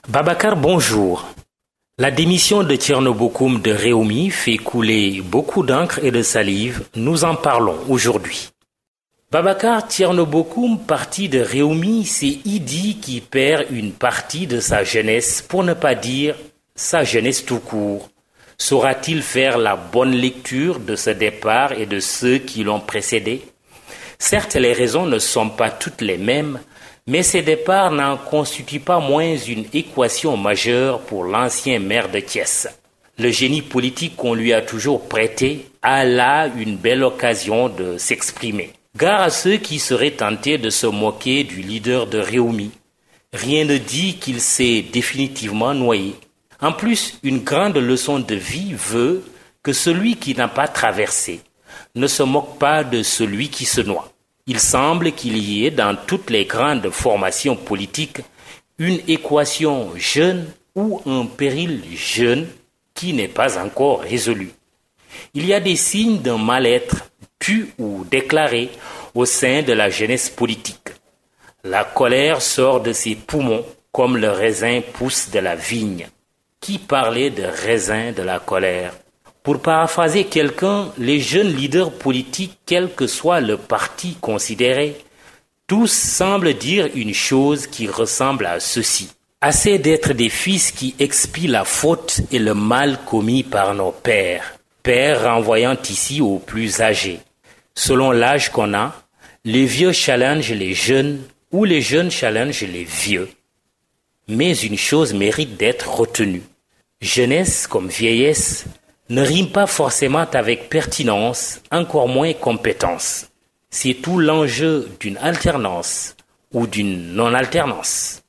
Babacar, bonjour. La démission de Thierno Bocoum de Rewmi fait couler beaucoup d'encre et de salive. Nous en parlons aujourd'hui. Babacar, Thierno Bocoum, parti de Rewmi, c'est Idi qui perd une partie de sa jeunesse, pour ne pas dire sa jeunesse tout court. Saura-t-il faire la bonne lecture de ce départ et de ceux qui l'ont précédé? Certes, les raisons ne sont pas toutes les mêmes, mais ces départs n'en constituent pas moins une équation majeure pour l'ancien maire de Thiès. Le génie politique qu'on lui a toujours prêté a là une belle occasion de s'exprimer. Gare à ceux qui seraient tentés de se moquer du leader de Rewmi. Rien ne dit qu'il s'est définitivement noyé. En plus, une grande leçon de vie veut que celui qui n'a pas traversé ne se moque pas de celui qui se noie. Il semble qu'il y ait dans toutes les grandes formations politiques une équation jeune ou un péril jeune qui n'est pas encore résolu. Il y a des signes d'un mal-être tu ou déclaré au sein de la jeunesse politique. La colère sort de ses poumons comme le raisin pousse de la vigne. Qui parlait de raisin de la colère? Pour paraphraser quelqu'un, les jeunes leaders politiques, quel que soit le parti considéré, tous semblent dire une chose qui ressemble à ceci. Assez d'être des fils qui expient la faute et le mal commis par nos pères, pères renvoyant ici aux plus âgés. Selon l'âge qu'on a, les vieux challengent les jeunes ou les jeunes challengent les vieux. Mais une chose mérite d'être retenue. Jeunesse comme vieillesse ne rime pas forcément avec pertinence, encore moins compétence. C'est tout l'enjeu d'une alternance ou d'une non-alternance.